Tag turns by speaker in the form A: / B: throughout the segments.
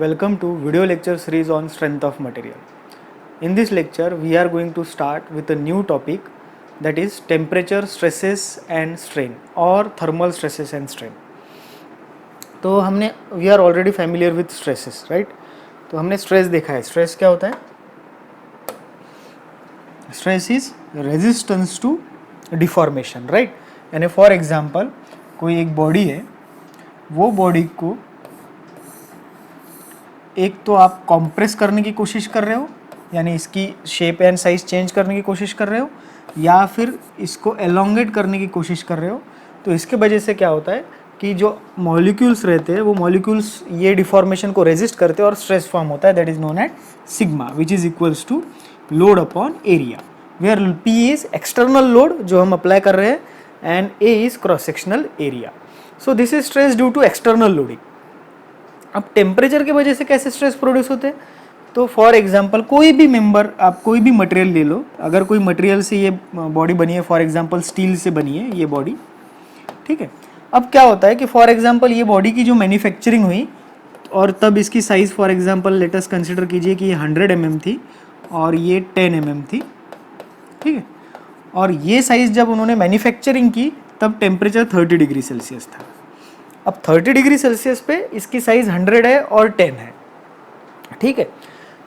A: Welcome to video lecture series on strength of material. In this lecture, we are going to start with a new topic, that is temperature stresses and strain or thermal stresses and strain. तो हमने we are already familiar with stresses, right? तो हमने stress देखा है. Stress क्या होता है? Stress is resistance to deformation, right? यानी for example, कोई एक body है, वो body को एक तो आप कॉम्प्रेस करने की कोशिश कर रहे हो, यानी इसकी शेप एंड साइज चेंज करने की कोशिश कर रहे हो, या फिर इसको एलोंगेट करने की कोशिश कर रहे हो. तो इसके वजह से क्या होता है कि जो मॉलिक्यूल्स रहते हैं वो मॉलिक्यूल्स ये डिफॉर्मेशन को रेजिस्ट करते हैं और स्ट्रेस फॉर्म होता है, that is known at sigma, which is equals to load upon area, where P is external load जो हम अप्लाई कर रहे हैं and A is cross sectional area. So this is stress due to external loading. अब temperature की वजह से कैसे स्ट्रेस प्रोड्यूस होते हैं? तो फॉर एग्जांपल कोई भी मेंबर, आप कोई भी मटेरियल ले लो, अगर कोई मटेरियल से ये बॉडी बनी है, फॉर एग्जांपल स्टील से बनी है ये बॉडी, ठीक है. अब क्या होता है कि फॉर एग्जांपल ये बॉडी की जो मैन्युफैक्चरिंग हुई और तब इसकी size for example let us consider कीजिए कि ये 100 mm थी और ये 10 mm थी, ठीक है. और ये साइज़ जब उन्होंने मैन्युफैक्चरिंग की तब टेम्परेचर 30 डिग्री सेल्सियस था. अब 30 डिग्री सेल्सियस पे इसकी साइज़ 100 है और 10 है, ठीक है.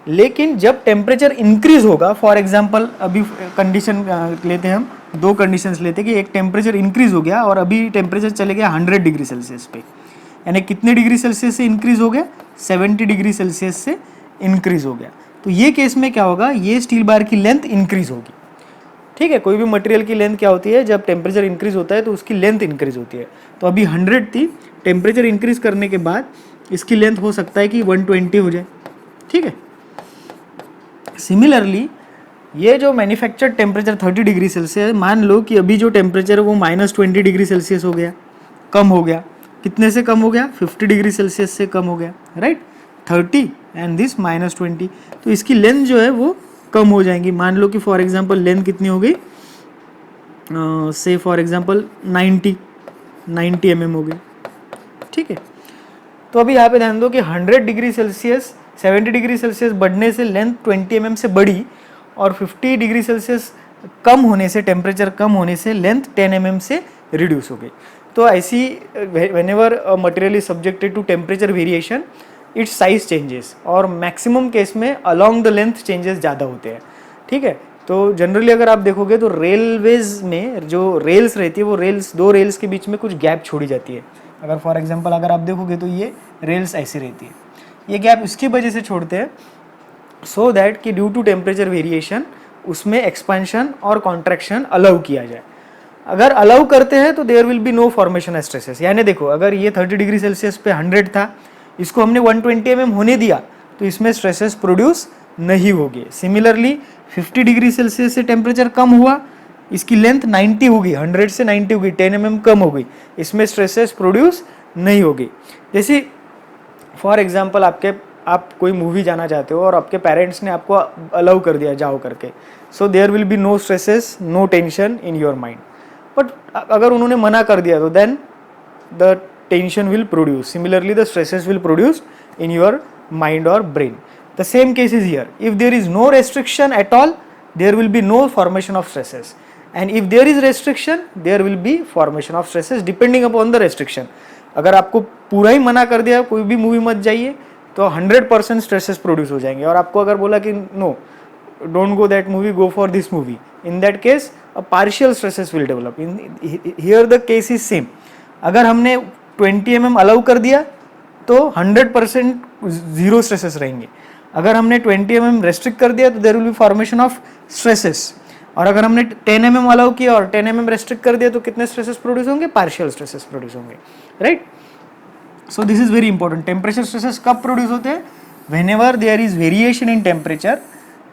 A: लेकिन जब टेम्परेचर इंक्रीज होगा, फॉर एग्जांपल अभी कंडीशन लेते हैं हम, दो कंडीशंस लेते हैं कि एक टेम्परेचर इंक्रीज हो गया और अभी टेम्परेचर चले गया 100 डिग्री सेल्सियस पे, यानी कितने डिग्री सेल्सियस से इंक्रीज हो गया? 70 डिग्री सेल्सियस से इंक्रीज हो गया. तो ये केस में क्या होगा, ये स्टील बार की लेंथ इंक्रीज होगी, ठीक है. कोई भी मटेरियल की लेंथ क्या होती है, जब टेम्परेचर इंक्रीज होता है तो उसकी लेंथ इंक्रीज होती है. तो अभी 100 थी, टेम्परेचर इंक्रीज करने के बाद इसकी लेंथ हो सकता है कि 120 हो जाए, ठीक है. सिमिलरली ये जो मैन्युफैक्चर्ड टेम्परेचर 30 डिग्री सेल्सियस, मान लो कि अभी जो टेम्परेचर है वो -20 डिग्री सेल्सियस हो गया, कम हो गया. कितने से कम हो गया? 50 डिग्री सेल्सियस से कम हो गया, राइट. 30 एंड दिस -20, तो इसकी लेंथ जो है वो कम हो जाएंगी. मान लो कि फॉर एग्जांपल लेंथ कितनी हो गई, से फॉर एग्जांपल 90 mm हो गई, ठीक है. तो अभी यहाँ पे ध्यान दो कि 100 डिग्री सेल्सियस 70 डिग्री सेल्सियस बढ़ने से लेंथ 20 mm से बढ़ी और 50 डिग्री सेल्सियस कम होने से, टेम्परेचर कम होने से लेंथ 10 mm से रिड्यूस हो गई. तो ऐसी whenever a material is subjected to temperature variation its size changes, और मैक्सिमम केस में अलोंग द लेंथ चेंजेस ज़्यादा होते हैं, ठीक है. तो जनरली अगर आप देखोगे तो रेलवेज में जो रेल्स रहती है वो रेल्स, दो रेल्स के बीच में कुछ गैप छोड़ी जाती है. अगर फॉर एग्जांपल अगर आप देखोगे तो ये रेल्स ऐसी रहती है, ये गैप इसकी वजह से छोड़ते हैं सो दैट कि ड्यू टू टेम्परेचर वेरिएशन उसमें एक्सपेंशन और कॉन्ट्रैक्शन अलाउ किया जाए. अगर अलाउ करते हैं तो there will be no formation of stresses. यानी देखो, अगर ये 30 डिग्री सेल्सियस पे 100 था, इसको हमने 120 mm होने दिया तो इसमें स्ट्रेसेस प्रोड्यूस नहीं होगी. सिमिलरली 50 डिग्री सेल्सियस से टेम्परेचर कम हुआ, इसकी लेंथ 90 होगी, 100 से 90 होगी, 10 mm कम हो गई, इसमें स्ट्रेसेस प्रोड्यूस नहीं होगी. जैसे फॉर एग्जांपल आप कोई मूवी जाना चाहते हो और आपके पेरेंट्स ने आपको अलाउ कर दिया जाओ करके, so there will be no stresses, no tension in your mind. But अगर उन्होंने मना कर दिया तो then the tension will produce, similarly the stresses will produce in your mind और brain. The same case is here. If there is no restriction at all, there will be no formation of stresses. And if there is restriction, there will be formation of stresses depending upon the restriction. अगर आपको पूरा ही मना कर दिया कोई भी movie मत जाइए तो 100% स्ट्रेसेस प्रोड्यूस हो जाएंगे. और आपको अगर बोला कि no, don't go that movie, go for this movie, in that case a partial stresses will develop. Here the case is same. अगर हमने 20 mm अलाउ कर दिया तो 100% जीरो स्ट्रेसेस रहेंगे. अगर हमने 20 mm रेस्ट्रिक्ट कर दिया तो there will be formation of stresses. और अगर हमने 10 mm अलाउ किया और 10 mm रेस्ट्रिक्ट कर दिया तो कितने स्ट्रेसेस प्रोड्यूस होंगे? पार्शियल स्ट्रेसेस प्रोड्यूस होंगे, right. So this is very important. Temperature stresses कब प्रोड्यूस होते हैं? Whenever there is variation in temperature,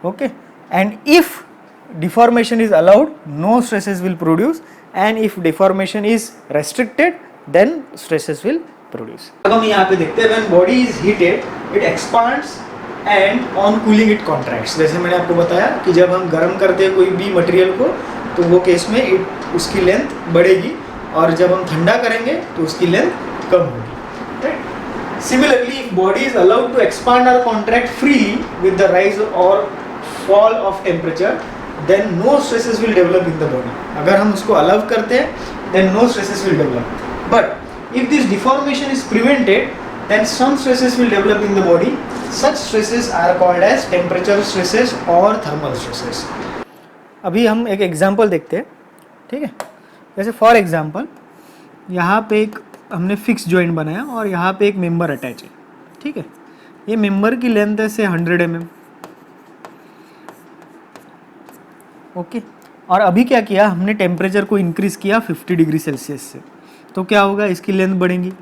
A: okay, and if deformation is allowed no stresses will produce, and if deformation is restricted then stresses will produce. अब हम यहाँ पे देखते हैं when body is heated it expands and on cooling it contracts. जैसे मैंने आपको बताया कि जब हम गर्म करते हैं कोई भी मटेरियल को तो वो केस में उसकी लेंथ बढ़ेगी, और जब हम ठंडा करेंगे तो उसकी लेंथ कम होगी, right. Similarly, if body is allowed to expand or contract freely with the rise or fall of temperature, then no stresses will develop in the body. अगर हम उसको allow करते हैं, then no stresses will develop. But if this deformation is prevented, then some stresses will develop in the body. Such stresses are called as temperature stresses or thermal stresses. अभी हम एक example देखते हैं, ठीक है. जैसे फॉर एग्जाम्पल यहाँ पे एक हमने फिक्स जॉइंट बनाया और यहाँ पे एक मेंबर अटैच है, ठीक है. ये मेंबर की लेंथ है से 100 mm, ओके. और अभी क्या किया हमने, टेम्परेचर को इंक्रीज किया 50 डिग्री सेल्सियस से, तो क्या होगा, इसकी लेंथ बढ़ेगी.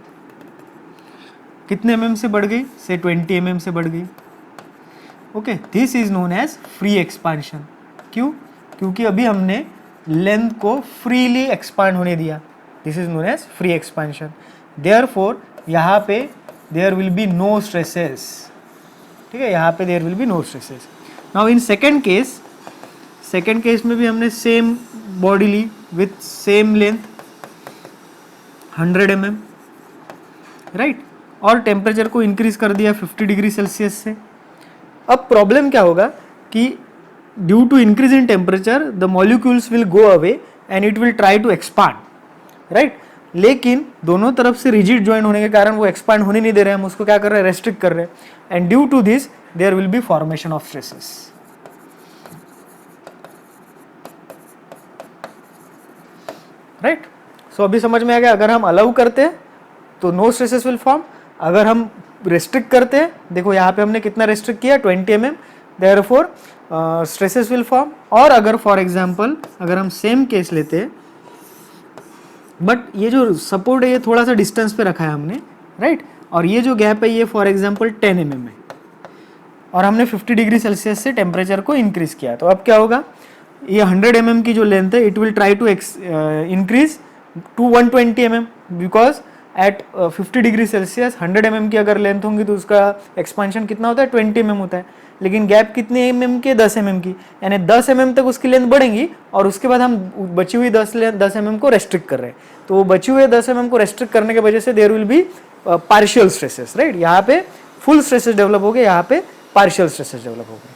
A: कितने mm से बढ़ गई, से 20 mm से बढ़ गई, okay. This is known as free expansion. क्यों, क्योंकि अभी हमने लेंथ को फ्रीली एक्सपांड होने दिया. This is known as free expansion. Therefore यहाँ पे there will be no stresses, ठीक है. यहाँ पे there will be no stresses. Now in second case में भी हमने सेम बॉडी ली with same length 100 mm, right. और टेम्परेचर को इंक्रीज कर दिया 50 डिग्री सेल्सियस से. अब प्रॉब्लम क्या होगा कि due to increase in temperature the molecules will go away and it will try to expand, right. लेकिन दोनों तरफ से रिजिड जॉइंट होने के कारण वो एक्सपांड होने नहीं दे रहे हैं, हम उसको क्या कर रहे हैं, रेस्ट्रिक्ट कर रहे हैं. And due to this there will be formation of stresses, right. So अभी समझ में आ गया, अगर हम अलाउ करते हैं तो नो स्ट्रेसेस विल फॉर्म. अगर हम रेस्ट्रिक्ट करते हैं, देखो यहाँ पे हमने कितना रेस्ट्रिक्ट किया, 20 mm, therefore stresses will form. और अगर फॉर एग्जांपल अगर हम सेम केस लेते हैं, बट ये जो सपोर्ट है ये थोड़ा सा डिस्टेंस पे रखा है हमने, राइट. और ये जो गैप है ये फॉर एग्जांपल 10 mm है और हमने 50 डिग्री सेल्सियस से टेम्परेचर को इंक्रीज किया. तो अब क्या होगा, ये 100 mm की जो लेंथ है it will try to increase to 120 mm, because at 50 degree Celsius 100 mm की अगर लेंथ होंगी तो उसका एक्सपांशन कितना होता है, 20 mm होता है. लेकिन गैप कितने mm की, 10 mm की, यानी 10 mm तक उसकी लेंथ बढ़ेंगी और उसके बाद हम बची हुई 10 mm को रेस्ट्रिक्ट कर रहे हैं. तो वो बची हुए 10 mm को रेस्ट्रिक्ट करने की वजह से there will be partial stresses, right. यहाँ पे फुल स्ट्रेसेस डेवलप हो गए, यहाँ पे पार्शियल स्ट्रेसेस डेवलप हो गए.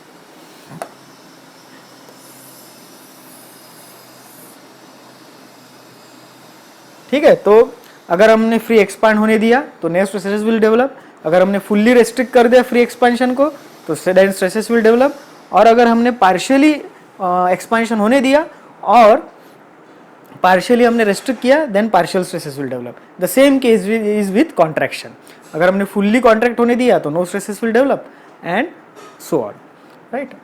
A: ठीक है. तो अगर हमने फ्री एक्सपांड होने दिया तो नेक्स्ट स्ट्रेसेस विल डेवलप. अगर हमने फुल्ली रेस्ट्रिक्ट कर दिया फ्री एक्सपांशन को तो देन स्ट्रेसेस विल डेवलप. और अगर हमने पार्शियली एक्सपांशन होने दिया और पार्शियली हमने रेस्ट्रिक्ट किया then partial stresses will develop. The same case is with contraction. अगर हमने फुल्ली कॉन्ट्रैक्ट होने दिया तो no stresses will develop and so on, right.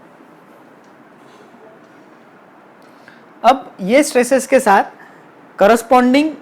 A: अब ये स्ट्रेसेस के साथ करस्पॉन्डिंग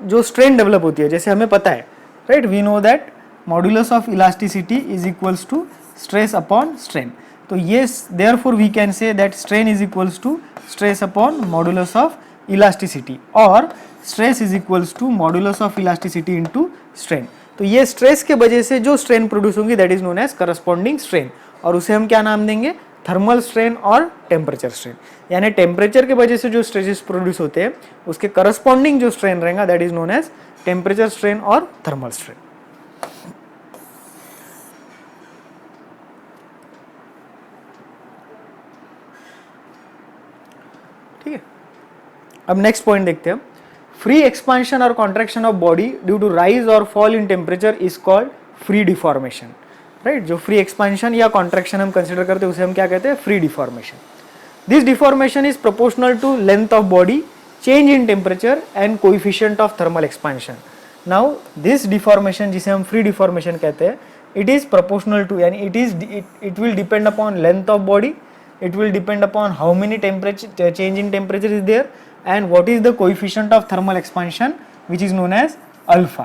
A: जो स्ट्रेन डेवलप होती है, जैसे हमें पता है, right, we know that modulus of elasticity is equals to stress upon strain. तो ये therefore we can say that strain is equals to stress upon modulus of elasticity और stress is equals to modulus of elasticity into strain. तो ये stress के वजह से जो strain produce होंगी that is known as corresponding strain, और उसे हम क्या नाम देंगे, थर्मल स्ट्रेन और टेम्परेचर स्ट्रेन. यानी टेम्परेचर के वजह से जो स्ट्रेसेस प्रोड्यूस होते हैं उसके करस्पॉन्डिंग जो स्ट्रेन रहेगा that is known as temperature strain और थर्मल स्ट्रेन. ठीक है. अब नेक्स्ट पॉइंट देखते हैं. फ्री एक्सपांशन और contraction of body due to rise और fall in temperature is called free deformation, right. जो फ्री एक्सपांशन या कॉन्ट्रैक्शन हम कंसिडर करते हैं उसे हम क्या कहते हैं, free deformation. This deformation is proportional to length of body, change in temperature and coefficient of thermal expansion. Now this deformation जिसे हम फ्री डिफॉर्मेशन कहते हैं, इट इज प्रोपोर्शनल टू, यानी it will depend upon length of body, it will depend upon how many temperature change in temperature is there and what is the coefficient of thermal expansion which is known as alpha.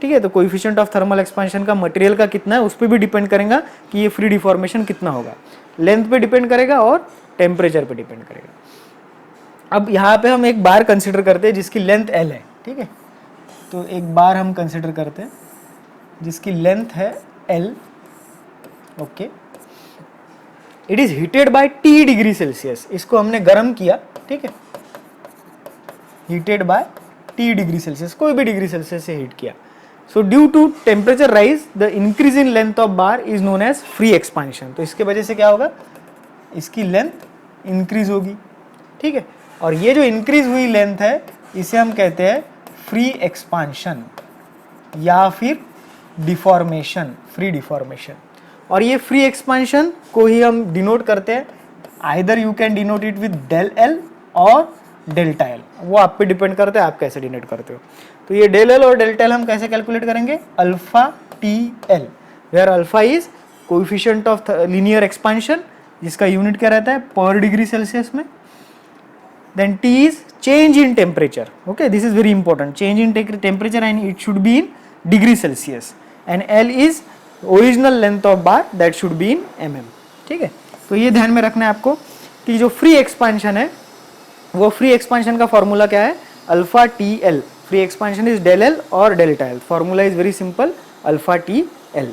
A: ठीक है. तो coefficient of thermal expansion का material का कितना है उस पर भी डिपेंड करेगा कि ये फ्री डिफॉर्मेशन कितना होगा, लेंथ पे डिपेंड करेगा और टेम्परेचर पे डिपेंड करेगा. अब यहाँ पे हम एक बार कंसिडर करते हैं जिसकी लेंथ L है. ठीक है. तो एक बार हम कंसिडर करते हैं जिसकी लेंथ है L. Okay. It is heated by T degree Celsius. इसको हमने गर्म किया. ठीक है. Heated by T degree Celsius, कोई भी डिग्री सेल्सियस से हीट किया. So due to temperature rise the increase in length of bar is known as free expansion. तो इसके वजह से क्या होगा, इसकी लेंथ इंक्रीज होगी, ठीक है। और ये जो इंक्रीज हुई लेंथ है इसे हम कहते हैं फ्री एक्सपांशन या फिर डिफॉर्मेशन, फ्री डिफॉर्मेशन। और ये फ्री एक्सपांशन को ही हम डिनोट करते हैं, either you can denote it with del L और डेल्टा एल, वो आप पे डिपेंड करता है आप कैसे डिनोट करते हो। तो ये डेल एल और डेल्टा एल हम कैसे कैलकुलेट करेंगे, alpha T L, where alpha is coefficient of linear expansion जिसका यूनिट क्या रहता है पर डिग्री सेल्सियस में, then T is change in temperature, okay this is very important, change in temperature and it should be in degree Celsius, and L is original length of bar that should be in mm, ठीक है। तो ये ध्यान में रखना है आपको कि जो फ्री एक्सपांशन है वो फ्री एक्सपांशन का फॉर्मूला क्या है, alpha T L, free expansion is del L और delta L, formula is very simple, alpha T L.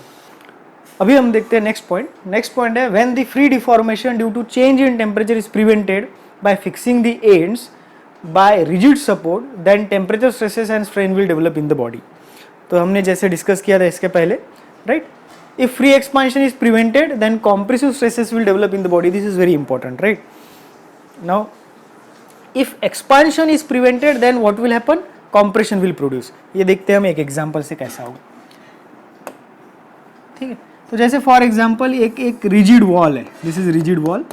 A: अभी हम देखते हैं नेक्स्ट पॉइंट। नेक्स्ट पॉइंट है when the free deformation due to change in temperature is prevented by fixing the ends by rigid support, then temperature stresses and strain will develop in the body. तो हमने जैसे discuss किया था इसके पहले, right, if free expansion is prevented then compressive stresses will develop in the body, this is very important, right? Now if expansion is prevented then what will happen, compression will produce। ये देखते हैं हम एक example से कैसा होगा, ठीक है। तो जैसे फॉर एग्जांपल एक रिजिड वॉल है, this is rigid wall,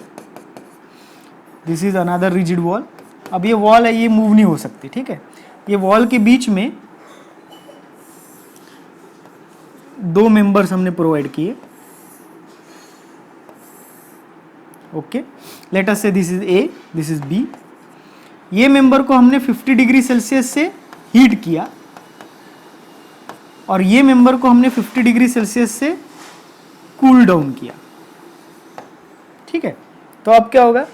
A: this is another rigid wall. अब ये वॉल है, ये मूव नहीं हो सकती, ठीक है। ये वॉल के बीच में दो मेंबर्स हमने प्रोवाइड किए, okay, let us say this is A, this is B. ये मेंबर को हमने 50 डिग्री सेल्सियस से हीट किया और ये मेंबर को हमने 50 डिग्री सेल्सियस से कूल डाउन किया, ठीक है। तो अब क्या होगा,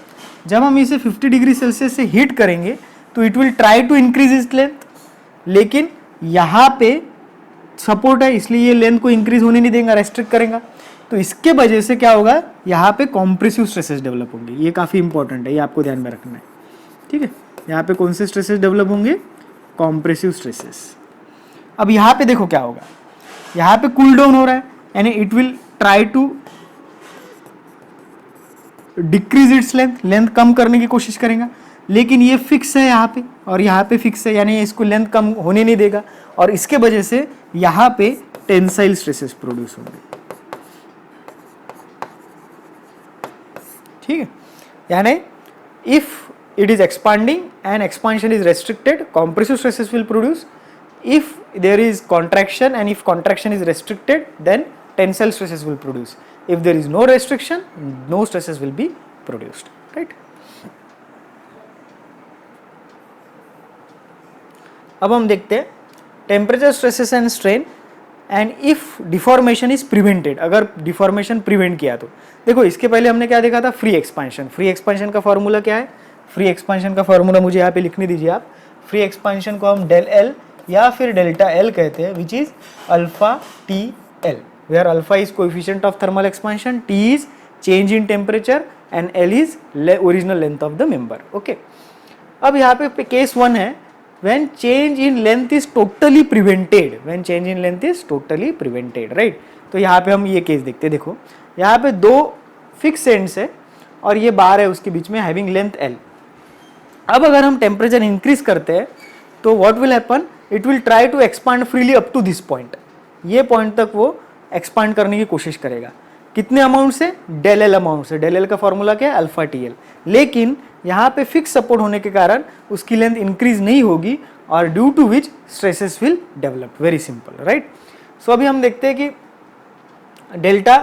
A: जब हम इसे 50 डिग्री सेल्सियस से हीट करेंगे तो it will try to increase its length, लेकिन यहाँ पे सपोर्ट है इसलिए ये लेंथ को इंक्रीज होने नहीं देगा, रेस्ट्रिक्ट करेगा। तो इसके वजह से क्या होगा, यहाँ पे कॉम्प्रेसिव स्ट्रेसेस डेवलप होंगे। ये काफ़ी इंपॉर्टेंट है, ये आपको ध्यान में रखना है, ठीक है। यहाँ पे कौन से स्ट्रेसेस डेवलप होंगे, कॉम्प्रेसिव स्ट्रेसेस। अब यहाँ पे देखो क्या होगा, यहाँ पे कूल डाउन हो रहा है यानी it will try to decrease its length, length कम करने की कोशिश करेगा, लेकिन ये फिक्स है यहाँ पे और यहाँ पे फिक्स है यानी इसको लेंथ कम होने नहीं देगा, और इसके वजह से यहाँ पे टेंसाइल स्ट्रेसेस प्रोड्यूस होंगे, ठीक है। यानी if it is expanding and expansion is restricted, compressive stresses will produce. If there is contraction and if contraction is restricted then tensile stresses will produce. If there is no restriction no stresses will be produced, right. अब हम देखते हैं temperature stresses and strain and if deformation is prevented, अगर deformation prevent किया तो देखो इसके पहले हमने क्या देखा था, फ्री एक्सपांशन। फ्री एक्सपांशन का फॉर्मूला क्या है, फ्री एक्सपांशन का फॉर्मूला मुझे यहाँ पे लिखने दीजिए आप। फ्री एक्सपांशन को हम डेल एल या फिर डेल्टा एल कहते हैं, which is alpha T L, where alpha is coefficient of thermal expansion, T is change in temperature and L is original length of the member, okay. अब यहाँ पे case 1 है when change in length is totally prevented, when change in length is totally prevented, right। तो यहाँ पे हम ये case देखते हैं, देखो यहाँ पे दो फिक्स एंड्स है और ये बार है उसके बीच में हैविंग लेंथ एल। अब अगर हम टेम्परेचर इंक्रीज करते हैं तो what will happen, it will try to expand freely up to this point, ये पॉइंट तक वो एक्सपांड करने की कोशिश करेगा। कितने अमाउंट से, डेल एल अमाउंट से। डेल एल का फॉर्मूला क्या है, अल्फा टी एल। लेकिन यहाँ पे फिक्स सपोर्ट होने के कारण उसकी लेंथ इंक्रीज नहीं होगी और due to which stresses will develop, very simple, right. So अभी हम देखते हैं कि डेल्टा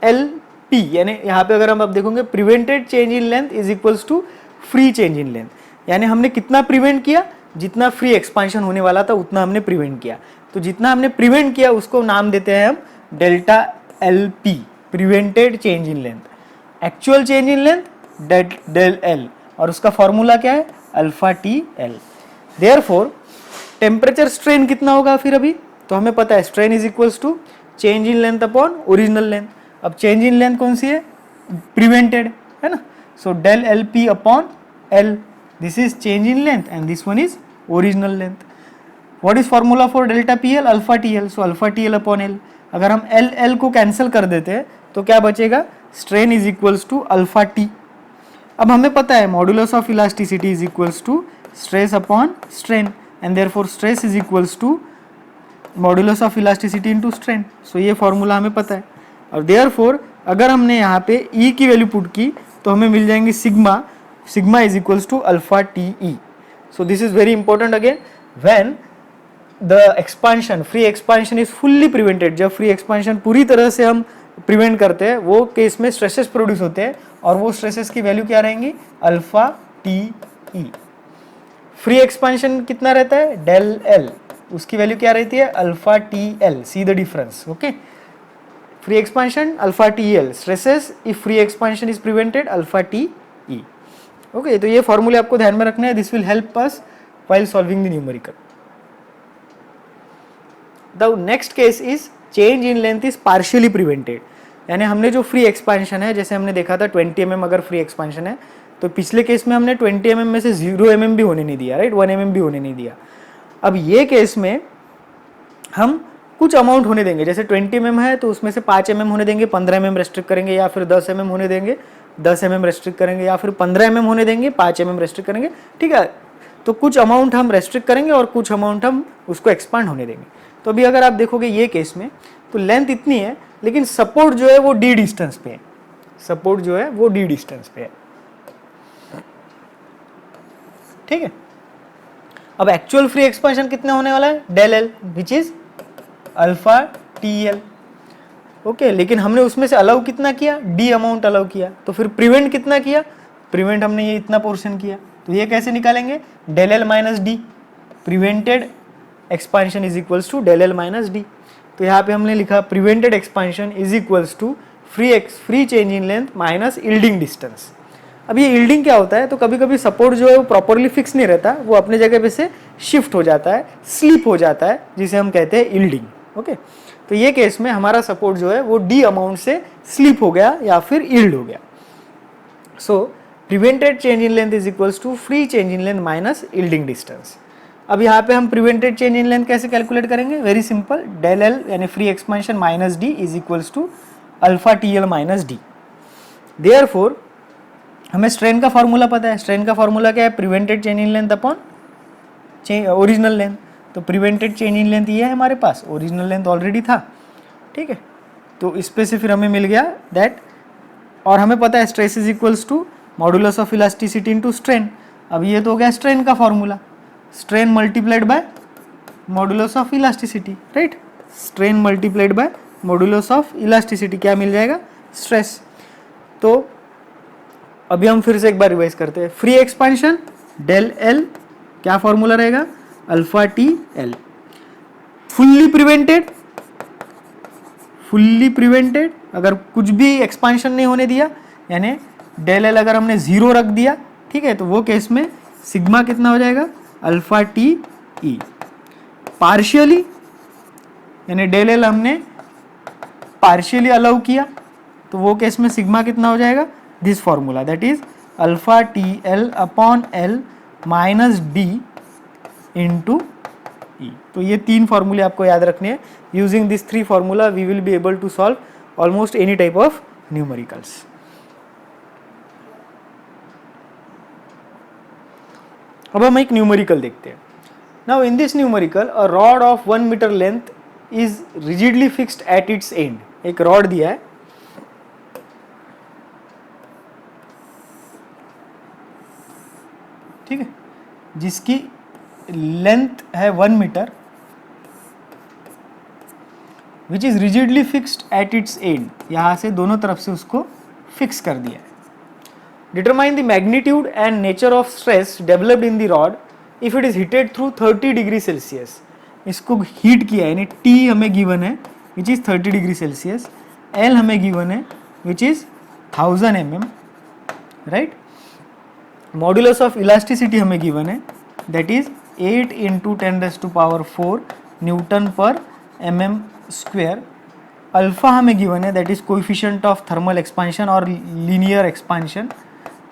A: एल पी, यानी यहाँ पे अगर हम अब देखोगे prevented change in length is equals to free change in length, यानी हमने कितना प्रिवेंट किया, जितना फ्री एक्सपांशन होने वाला था उतना हमने प्रिवेंट किया। तो जितना हमने प्रिवेंट किया उसको नाम देते हैं हम delta L P, prevented change in length. Actual change in length del L, और उसका फॉर्मूला क्या है, alpha T L. Therefore temperature strain कितना होगा फिर अभी, तो हमें पता है strain is equals to change in length upon original length. अब चेंज इन लेंथ कौन सी है, प्रिवेंटेड है ना, so del L P upon L, this is change in length and this one is original length. What is formula for delta P L? Alpha T L. So alpha T L upon L. अगर हम L L को cancel कर देते हैं तो क्या बचेगा? Strain is equals to alpha T. अब हमें पता है modulus of elasticity is equals to stress upon strain and therefore stress is equals to modulus of elasticity into strain. So ये फॉर्मूला हमें पता है. और देयरफॉर अगर हमने यहाँ पे E की वैल्यू पुट की तो हमें मिल जाएंगे sigma. Sigma is equals to alpha T E. So this is very important again. When the expansion, free expansion is fully prevented, जब फ्री एक्सपांशन पूरी तरह से हम प्रिवेंट करते हैं वो केस में स्ट्रेसेस प्रोड्यूस होते हैं और वो स्ट्रेसेस की वैल्यू क्या रहेंगी? अल्फा टी ई. फ्री एक्सपांशन कितना रहता है? Del L. उसकी वैल्यू क्या रहती है? Alpha T L. See the difference. Okay, free expansion alpha T L, stresses if free expansion is prevented alpha T E. Okay, तो ये फॉर्मूले आपको ध्यान में रखना है. This will help us while solving the numerical. The next case is change in length is partially prevented. यानी हमने जो फ्री एक्सपांशन है, जैसे हमने देखा था 20 mm अगर फ्री एक्सपांशन है तो पिछले केस में हमने 20 mm में से 0 mm भी होने नहीं दिया, राइट, 1 mm भी होने नहीं दिया. अब ये केस में हम कुछ अमाउंट होने देंगे. जैसे 20 mm है तो उसमें से 5 mm होने देंगे, 15 mm रेस्ट्रिक्ट करेंगे, या फिर 10 mm होने देंगे, 10 mm रेस्ट्रिक्ट करेंगे, या फिर 15 mm होने देंगे, 5 mm रेस्ट्रिक्ट करेंगे. ठीक है, तो कुछ अमाउंट हम रेस्ट्रिक्ट करेंगे और कुछ अमाउंट हम उसको एक्सपांड होने देंगे. तो अभी अगर आप देखोगे ये केस में तो लेंथ इतनी है लेकिन सपोर्ट जो है वो डी डिस्टेंस पे है. सपोर्ट जो है वो डी डिस्टेंस पे है. ठीक है, अब एक्चुअल फ्री एक्सपांशन कितना होने वाला है? Del L which is alpha T L. Okay, लेकिन हमने उसमें से अलाउ कितना किया? डी अमाउंट अलाउ किया. तो फिर प्रिवेंट कितना किया? प्रिवेंट हमने ये इतना पोर्शन किया. तो ये कैसे निकालेंगे? Del L minus D. Prevented expansion is equals to del L minus D. तो यहाँ पे हमने लिखा prevented expansion is equals to free change in length minus yielding distance. अब ये यील्डिंग क्या होता है? तो कभी कभी सपोर्ट जो है वो प्रॉपरली फिक्स नहीं रहता, वो अपने जगह पे से शिफ्ट हो जाता है, स्लिप हो जाता है, जिसे हम कहते हैं यील्डिंग. ओके, तो ये केस में हमारा सपोर्ट जो है वो डी अमाउंट से स्लिप हो गया या फिर यील्ड हो गया. So prevented change in length is equals to free change in length minus yielding distance. अब यहाँ पे हम प्रिवेंटेड चेंज इन लेंथ कैसे कैलकुलेट करेंगे? Very simple. डेल एल यानी free expansion minus D is equals to alpha T L minus D. Therefore हमें strain का formula पता है. स्ट्रेन का फॉर्मूला क्या है? Prevented change in length upon original length. तो प्रिवेंटेड चेंज इन लेंथ ये है हमारे पास, ओरिजिनल लेंथ ऑलरेडी था. ठीक है, तो इस पे से फिर हमें मिल गया दैट, और हमें पता है stress is equals to modulus of elasticity into strain. अब ये तो हो गया स्ट्रेन का formula. Strain multiplied by modulus of elasticity, right. Strain multiplied by modulus of elasticity क्या मिल जाएगा? स्ट्रेस. तो अभी हम फिर से एक बार रिवाइज करते हैं. फ्री एक्सपांशन डेल एल, क्या फॉर्मूला रहेगा? Alpha T L. Fully prevented अगर कुछ भी एक्सपांशन नहीं होने दिया, यानी डेल एल अगर हमने 0 रख दिया, ठीक है, तो वो केस में सिग्मा कितना हो जाएगा? Alpha T E. पार्शियली यानी डेल एल हमने पार्शियली अलाउ किया, तो वो केस में सिग्मा कितना हो जाएगा? This formula, that is alpha T L upon L minus D into E. तो ये 3 फॉर्मूले आपको याद रखने हैं. Using this 3 formula we will be able to solve almost any type of numericals. अब हम एक न्यूमेरिकल देखते हैं. Now in this numerical a rod of 1 metre length is rigidly fixed at its end. एक रॉड दिया है, ठीक है, जिसकी लेंथ है 1 metre, which is rigidly fixed at its end. यहां से दोनों तरफ से उसको फिक्स कर दिया है. Determine the magnitude and nature of stress developed in the rod if it is heated through 30 degree Celsius. इसको हीट किया है, यानी टी हमें गिवन है which is 30 degree Celsius, L हमें गिवन है which is 1000 mm, right. Modulus of elasticity हमें given है, दैट इज 8 इंटू 10⁴ न्यूटन पर mm स्क्वेयर. अल्फा हमें गिवन है, that is coefficient of thermal expansion और लीनियर एक्सपांशन,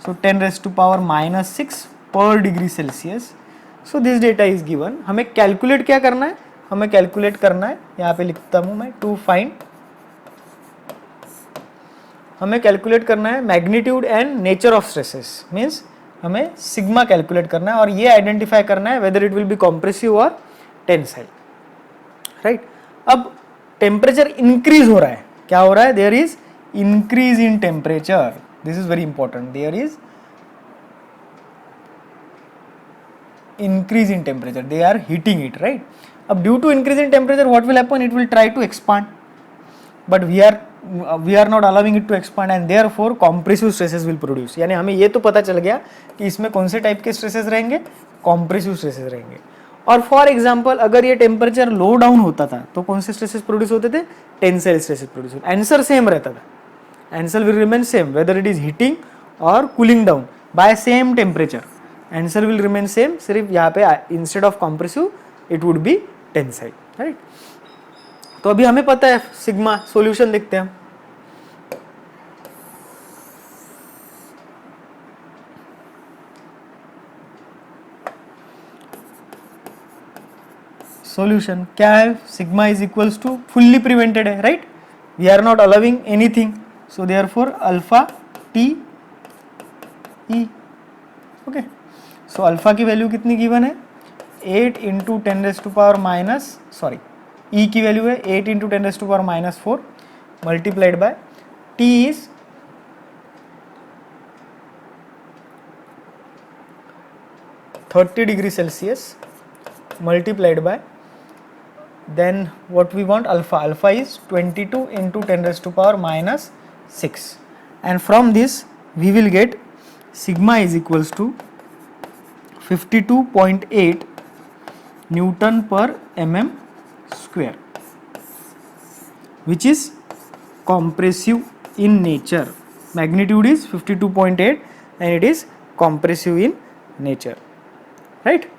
A: सो 10⁻⁻⁶ पर degree Celsius. So this data is given. हमें calculate क्या करना है, हमें कैलकुलेट करना है, यहाँ पे लिखता हूँ मैं, टू फाइंड, हमें कैलकुलेट करना है magnitude and nature of stresses. Means हमें सिग्मा कैलकुलेट करना है और ये आइडेंटिफाई करना है whether it will be compressive और टेंसाइल. राइट. अब टेम्परेचर इंक्रीज हो रहा है, क्या हो रहा है, there is increase in temperature. This is very important, there is increase in temperature, they are heating it, right? Ab due to increase in temperature what will happen, it will try to expand, but we are not allowing it to expand and therefore compressive stresses will produce. यानी हमें ये तो पता चल गया कि इसमें कौन से टाइप के स्ट्रेसेस रहेंगे, कॉम्प्रेसिव स्ट्रेसेस रहेंगे. और फॉर एग्जांपल अगर ये टेम्परेचर लो डाउन होता था तो कौन से स्ट्रेसेस प्रोड्यूस होते थे, टेंसाइल स्ट्रेसेस प्रोड्यूस होते. आंसर सेम रहता था, answer will remain same whether it is heating और cooling down by same temperature. Answer will remain same, सिर्फ यहाँ पे instead of compressive it would be tensile. Right. तो अभी हमें पता है सिग्मा. सॉल्यूशन देखते हैं हम. सॉल्यूशन क्या है, sigma is equals to fully prevented है. Right. We are not allowing anything, so therefore alpha T E. Okay. So alpha की वैल्यू कितनी गिवन है, 8 इंटू 10⁻⁻, सॉरी ई की वैल्यू है 8 into 10⁻⁻4 multiplied by T is 30 degree Celsius multiplied by, then what we want, alpha is 22 into 10⁻⁻6, and from this we will get sigma is equals to 52.8 Newton per mm square, which is compressive in nature. Magnitude is 52.8 and it is compressive in nature. Right.